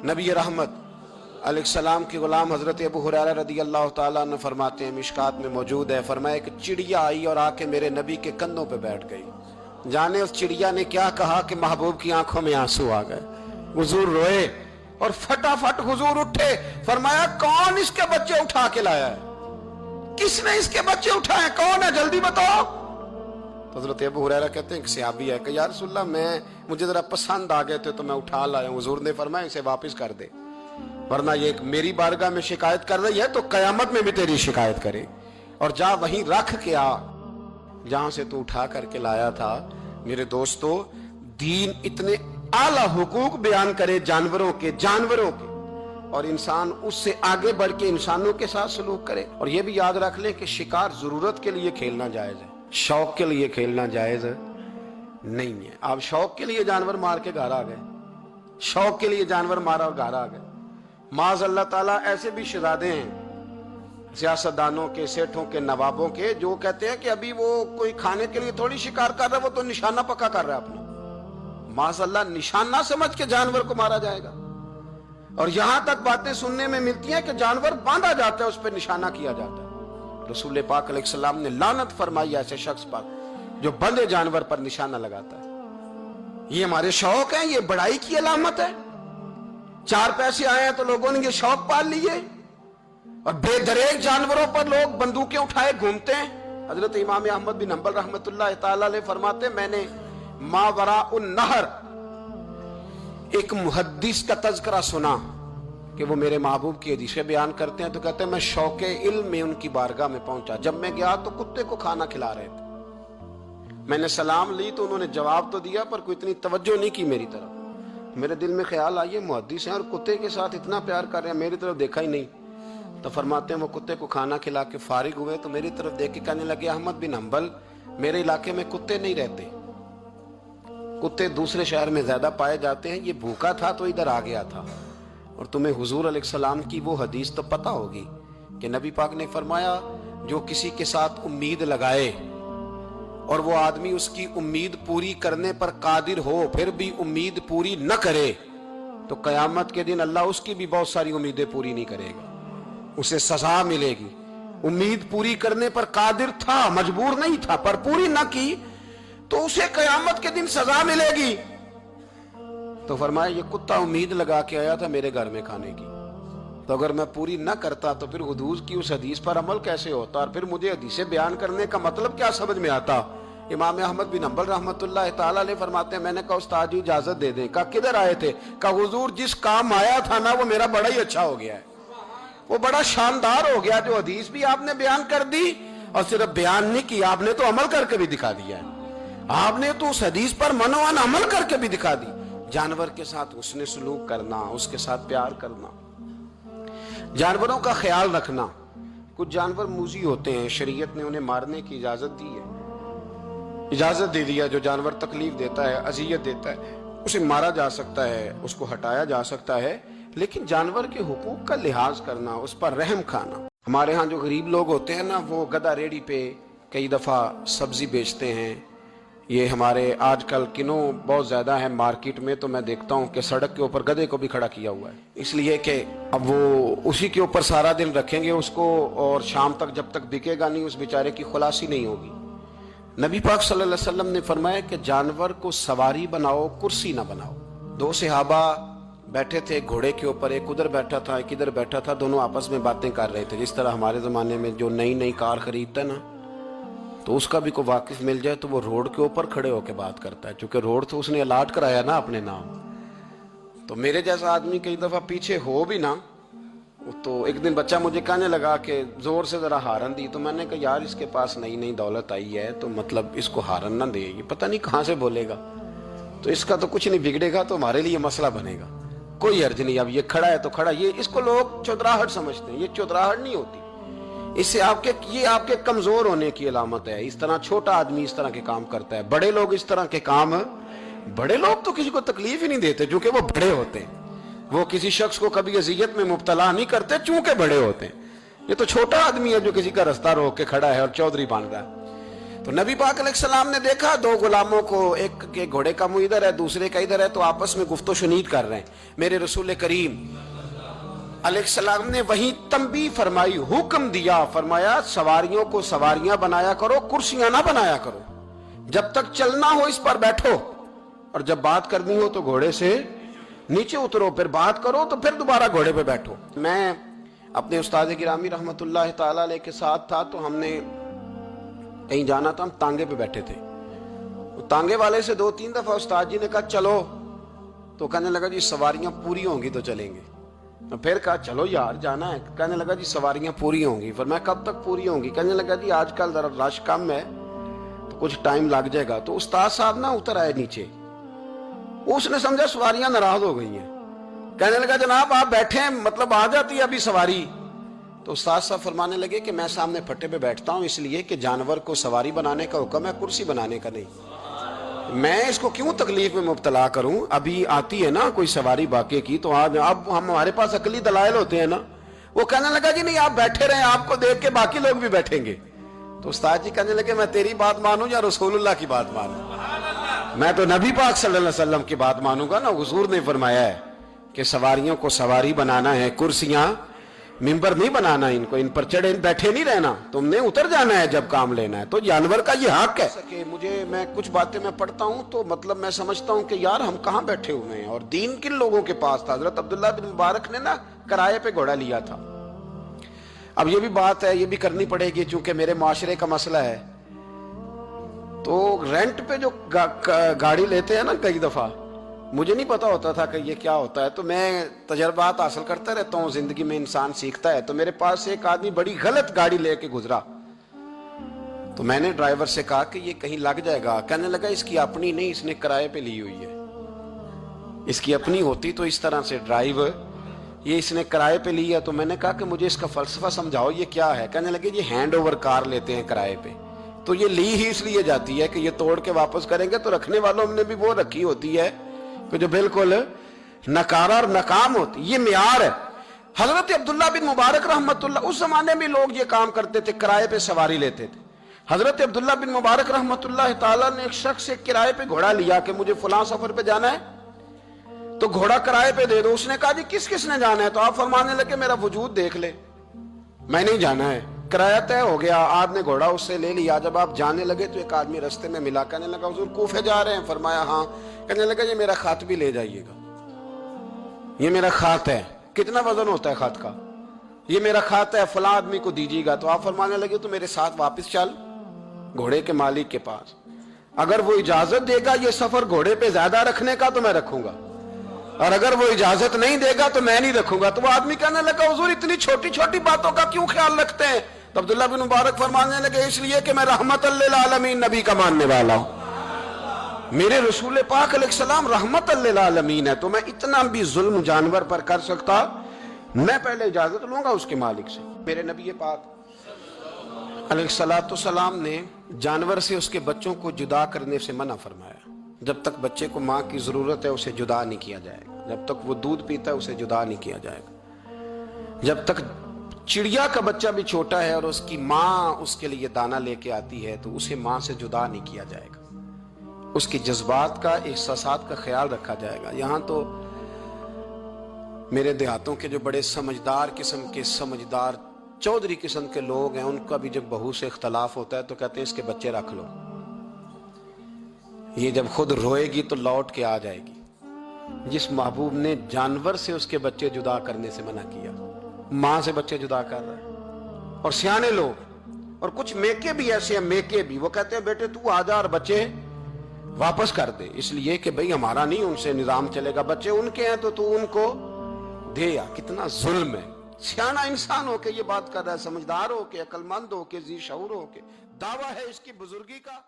नबी रहमत अलैहिस्सलाम के गुलाम हजरत अबू हुरैरा रदी अल्लाह ताला अन्हु फरमाते हैं, मिशकात में मौजूद है, फरमाया कि चिड़िया आई और आके मेरे नबी के कंधों पे बैठ गई। जाने उस चिड़िया ने क्या कहा कि महबूब की आंखों में आंसू आ गए, हुजूर रोए और फटाफट हुजूर उठे। फरमाया कौन इसके बच्चे उठा के लाया है, किसने इसके बच्चे उठाए, कौन है, जल्दी बताओ। तो हजरत अबू हुरैरा कहते हैं कि सहाबी है कि या रसूलल्लाह मुझे जरा पसंद आ गए थे तो मैं उठा लाया। हुजूर ने फरमाया इसे वापस कर दे, वरना ये मेरी बारगाह में शिकायत कर रही है तो कयामत में भी तेरी शिकायत करे। और जा वहीं रख के आ जहां से तू उठा करके लाया था। मेरे दोस्तों, दीन इतने आला हुकूक बयान करे जानवरों के और इंसान उससे आगे बढ़ के इंसानों के साथ सलूक करे। और ये भी याद रख ले कि शिकार जरूरत के लिए खेलना जायज है, शौक के लिए खेलना जायज नहीं है। आप शौक के लिए जानवर मार के घर आ गए, शौक के लिए जानवर मारा और घर आ गए। माज़ अल्लाह ताला ऐसे भी शहजादे हैं सियासतदानों के, सेठों के, नवाबों के, जो कहते हैं कि अभी वो कोई खाने के लिए थोड़ी शिकार कर रहा है, वो तो निशाना पक्का कर रहा है अपना। माज़ अल्लाह निशाना समझ के जानवर को मारा जाएगा। और यहां तक बातें सुनने में मिलती हैं कि जानवर बांधा जाता है, उस पर निशाना किया जाता है। रसूल पाक अलैहिस्सलाम ने लानत फरमाई ऐसे शख्स पर जो बंधे जानवर पर निशाना लगाता है। ये हमारे शौक है, ये बड़ाई की अलामत है। चार पैसे आए हैं तो लोगों ने ये शौक पाल लिए और बेदरेक जानवरों पर लोग बंदूकें उठाए घूमते हैं। हजरत इमाम अहमद बिन हंबल रहमतुल्लाह ताला अलैह फरमाते, मैंने मावरा उन नहर एक मुहद्दिस का तज़किरा सुना कि वो मेरे महबूब की हदीसें बयान करते हैं। तो कहते हैं मैं शौके इल्म में उनकी बारगाह में पहुंचा। जब मैं गया तो कुत्ते को खाना खिला रहे थे। मैंने सलाम ली तो उन्होंने जवाब तो दिया पर कोई इतनी तवज्जो नहीं की मेरी तरफ। मेरे दिल में ख्याल आइए मुहद्दिस हैं और कुत्ते के साथ इतना प्यार कर रहे हैं, मेरी तरफ देखा ही नहीं। तो फरमाते हैं वो कुत्ते को खाना खिला के फारिग हुए तो मेरी तरफ देख के कहने लगे, अहमद बिन हंबल, मेरे इलाके में कुत्ते नहीं रहते, कुत्ते दूसरे शहर में ज्यादा पाए जाते हैं। ये भूखा था तो इधर आ गया था। और तुम्हें हुजूर अलैहिस्सलाम की वो हदीस तो पता होगी कि नबी पाक ने फरमाया जो किसी के साथ उम्मीद लगाए और वो आदमी उसकी उम्मीद पूरी करने पर कादिर हो फिर भी उम्मीद पूरी न करे तो कयामत के दिन अल्लाह उसकी भी बहुत सारी उम्मीदें पूरी नहीं करेगा, उसे सजा मिलेगी। उम्मीद पूरी करने पर कादिर था, मजबूर नहीं था, पर पूरी न की तो उसे कयामत के दिन सजा मिलेगी। तो फरमाया ये कुत्ता उम्मीद लगा के आया था मेरे घर में खाने की, तो अगर मैं पूरी न करता तो फिर हुजूर की उस हदीस पर अमल कैसे होता और फिर मुझे हदीसें बयान करने का मतलब क्या समझ में आता। इमाम अहमद बिन हंबल रहमतुल्लाह ताला अलैह फरमाते हैं, मैंने कहा उस्ताद जी इजाजत दे दें। कहा किधर आए थे? कहा हुजूर जिस काम आया था ना वो मेरा बड़ा ही अच्छा हो गया है, वो बड़ा शानदार हो गया। जो हदीस भी आपने बयान कर दी और सिर्फ बयान नहीं की, आपने तो अमल करके भी दिखा दिया है। आपने तो उस हदीस पर मनोवन अमल करके भी दिखा दी। जानवर के साथ उसने सलूक करना, उसके साथ प्यार करना, जानवरों का ख्याल रखना। कुछ जानवर मूजी होते हैं, शरीयत ने उन्हें मारने की इजाजत दी है, इजाजत दे दिया। जो जानवर तकलीफ देता है, अजियत देता है, उसे मारा जा सकता है, उसको हटाया जा सकता है, लेकिन जानवर के हुकूक का लिहाज करना, उस पर रहम खाना। हमारे यहाँ जो गरीब लोग होते हैं ना, वो गधा रेडी पे कई दफा सब्जी बेचते हैं। ये हमारे आजकल किनो बहुत ज्यादा है मार्केट में, तो मैं देखता हूँ कि सड़क के ऊपर गधे को भी खड़ा किया हुआ है, इसलिए कि अब वो उसी के ऊपर सारा दिन रखेंगे उसको और शाम तक जब तक बिकेगा नहीं उस बेचारे की खुलासी नहीं होगी। नबी पाक सल्लल्लाहु अलैहि वसल्लम ने फरमाया कि जानवर को सवारी बनाओ, कुर्सी ना बनाओ। दो सहाबा बैठे थे घोड़े के ऊपर, एक उधर बैठा था एक इधर बैठा था, दोनों आपस में बातें कर रहे थे। जिस तरह हमारे जमाने में जो नई नई कार खरीदता है ना, तो उसका भी कोई वाकिफ मिल जाए तो वो रोड के ऊपर खड़े होकर बात करता है, क्योंकि रोड तो उसने अलाट कराया ना अपने नाम। तो मेरे जैसा आदमी कई दफा पीछे हो भी ना, तो एक दिन बच्चा मुझे कहने लगा कि जोर से जरा हारन दी, तो मैंने कहा यार इसके पास नई नई दौलत आई है तो मतलब इसको हारन ना दे, ये पता नहीं कहाँ से बोलेगा, तो इसका तो कुछ नहीं बिगड़ेगा, तो हमारे लिए मसला बनेगा, कोई अर्ज नहीं। अब ये खड़ा है तो खड़ा, ये इसको लोग चौधराहट समझते हैं, ये चौधराहट नहीं होती, इससे ये आपके कमजोर होने की अलामत है। इस तरह छोटा आदमी इस तरह के काम करता है, बड़े लोग इस तरह के काम, बड़े लोग तो किसी को तकलीफ ही नहीं देते क्योंकि वो बड़े होते हैं, वो किसी शख्स को कभी अजियत में मुब्तला नहीं करते चूंकि बड़े होते हैं। ये तो छोटा आदमी है जो किसी का रास्ता रोक के खड़ा है और चौधरी बन रहा है। تو نبی پاک علیہ السلام نے دیکھا دو غلاموں کو، ایک کے گھوڑے کا منہ ادھر ہے دوسرے کا ادھر ہے، تو آپس میں گفت و شنید کر رہے ہیں۔ میرے رسول کریم علیہ السلام نے وہیں تنبیہ فرمائی، حکم دیا، فرمایا سواریوں کو سواریاں بنایا کرو، کرسیاں نہ بنایا کرو، جب تک چلنا ہو اس پر بیٹھو، اور جب بات کرنی ہو تو گھوڑے سے نیچے اترو، پھر بات کرو تو پھر دوبارہ گھوڑے پہ بیٹھو۔ میں اپنے استاد گرامی رحمت اللہ تعالی علیہ کے ساتھ تھا، تو ہم نے کہیں جانا تھا، ہم تانگے پہ بیٹھے تھے، تانگے والے سے 2-3 دفعہ استاد جی نے کہا چلو، تو کہنے لگا جی سواریاں پوری ہوں گی تو چلیں گے۔ پھر کہا چلو یار جانا ہے، کہنے لگا جی سواریاں پوری ہوں گی۔ پھر میں کب تک پوری ہوں گی؟ کہنے لگا جی آج کل ذرا رش کم ہے تو کچھ ٹائم لگ جائے گا۔ تو استاد صاحب نہ اتر آئے نیچے، اس نے سمجھا سواریاں ناراض ہو گئی ہیں، کہنے لگا جناب آپ بیٹھے ہیں، مطلب آ جاتی ہے ابھی سواری۔ تو استاد صاحب فرمانے لگے کہ میں سامنے پھٹے پہ بیٹھتا ہوں اس لیے کہ جانور کو سواری بنانے کا حکم ہے، کرسی بنانے کا نہیں، میں اس کو کیوں تکلیف میں مبتلا کروں؟ ابھی آتی ہے نا کوئی سواری باقی کی، تو آج اب ہمارے پاس عقلی دلائل ہوتے ہیں نا۔ وہ کہنے لگا جی نہیں آپ بیٹھے رہیں، آپ کو دیکھ کے باقی لوگ بھی بیٹھیں گے۔ تو استاد جی کہنے لگے میں تیری بات مانوں یا رسول اللہ کی بات مانوں؟ میں تو نبی پاک صلی اللہ علیہ وسلم کی بات مانوں گا نا۔ حضور نے فرمایا ہے کہ سواریوں کو سواری بنانا ہے، کرسیاں ممبر نہیں بنانا، ان کو ان پر چڑھے بیٹھے نہیں رہنا، تم نے اتر جانا ہے جب کام لینا ہے۔ تو جانور کا یہ حق ہے کہ میں کچھ باتیں میں پڑھتا ہوں تو مطلب میں سمجھتا ہوں کہ یار ہم کہاں بیٹھے ہوئے ہیں، اور دین کن لوگوں کے پاس تھا۔ حضرت عبداللہ بن مبارک نے نا کرائے پہ گھوڑا لیا تھا۔ اب یہ بھی بات ہے، یہ بھی کرنی پڑے گی چونکہ میرے معاشرے کا مسئلہ ہے، تو رینٹ پہ جو گاڑی لیتے ہیں نا، کئی دفعہ مجھے نہیں پتا ہوتا تھا کہ یہ کیا ہوتا ہے، تو میں تجربات حاصل کرتا رہتا ہوں، زندگی میں انسان سیکھتا ہے۔ تو میرے پاس ایک آدمی بڑی غلط گاڑی لے کے گزرا، تو میں نے ڈرائیور سے کہا کہ یہ کہیں لگ جائے گا، کہنے لگا اس کی اپنی نہیں، اس نے کرائے پہ لی ہوئی ہے، اس کی اپنی ہوتی تو اس طرح سے ڈرائیو، یہ اس نے کرائے پہ لی ہے۔ تو میں نے کہا کہ مجھے اس کا فلسفہ سمجھاؤ یہ کیا ہے؟ کہنے لگے یہ ہینڈ اوور کار لیتے ہیں کرائے پہ، تو یہ لی ہی اس لیے جاتی ہے کہ یہ توڑ کے واپس کریں گے، تو رکھنے والوں نے بھی وہ رکھی ہوتی ہے کہ جو بالکل نکارا اور ناکام ہوتی، یہ معیار ہے۔ حضرت عبداللہ بن مبارک رحمت اللہ، اس زمانے میں لوگ یہ کام کرتے تھے، کرائے پہ سواری لیتے تھے۔ حضرت عبداللہ بن مبارک رحمت اللہ تعالیٰ نے ایک شخص سے کرائے پہ گھوڑا لیا کہ مجھے فلاں سفر پہ جانا ہے تو گھوڑا کرائے پہ دے دو۔ اس نے کہا جی کس کس نے جانا ہے؟ تو آپ فرمانے لگے میرا وجود دیکھ لے، میں نہیں جانا ہے، کرایہ طے ہو گیا۔ آپ نے گھوڑا اس سے لے لیا، جب آپ جانے لگے تو ایک آدمی رستے میں ملا، کہنے لگا حضور کوفے جا رہے ہیں؟ فرمایا ہاں۔ کہنے لگا یہ میرا خط بھی لے جائیے گا، یہ میرا خط ہے، کتنا وزن ہوتا ہے خط کا، یہ میرا خط ہے، فلاں آدمی کو دیجیے گا۔ تو آپ فرمانے لگے تو میرے ساتھ واپس چل گھوڑے کے مالک کے پاس، اگر وہ اجازت دے گا یہ سفر گھوڑے پہ زیادہ رکھنے کا تو میں رکھوں گا، اور اگر وہ اجازت نہیں دے گا تو میں نہیں رکھوں گا۔ تو وہ آدمی کہنے لگا حضور اتنی چھوٹی چھوٹی باتوں کا کیوں خیال رکھتے ہیں؟ تو عبداللہ بن مبارک فرمانے لگے اس لیے کہ میں رحمت للعالمین نبی کا ماننے والا ہوں، میرے رسول پاک علیہ السلام رحمت للعالمین ہے، تو میں اتنا بھی ظلم جانور پر کر سکتا، میں پہلے اجازت لوں گا اس کے مالک سے۔ میرے نبی پاک علیہ السلام نے جانور سے اس کے بچوں کو جدا کرنے سے منع فرمایا۔ جب تک بچے کو ماں کی ضرورت ہے اسے جدا نہیں کیا جائے گا، جب تک وہ دودھ پیتا ہے اسے جدا نہیں کیا جائے گا، جب تک چڑیا کا بچہ بھی چھوٹا ہے اور اس کی ماں اس کے لیے دانہ لے کے آتی ہے تو اسے ماں سے جدا نہیں کیا جائے گا، اس کی جذبات کا، احساسات کا خیال رکھا جائے گا۔ یہاں تو میرے دیہاتوں کے جو بڑے سمجھدار قسم کے، سمجھدار چودھری قسم کے لوگ ہیں، ان کا بھی جب بہو سے اختلاف ہوتا ہے تو کہتے ہیں اس کے بچے رکھ لو، یہ جب خود روئے گی تو لوٹ کے آ جائے گی۔ جس محبوب نے جانور سے اس کے بچے جدا کرنے سے منع کیا، ماں سے بچے جدا کر رہا ہے۔ اور سیانے لوگ اور کچھ میکے بھی ایسے ہیں، میکے بھی وہ کہتے ہیں بیٹے تو آ جا اور بچے واپس کر دے، اس لیے کہ بھئی ہمارا نہیں ان سے نظام چلے گا، بچے ان کے ہیں تو ان کو دے۔ یا کتنا ظلم ہے۔ سیانا انسان ہو کے یہ بات کر رہا ہے، سمجھدار ہو کے، عقل مند ہو کے، ذی شعور ہو کے، دعویٰ ہے اس کی بزرگی کا۔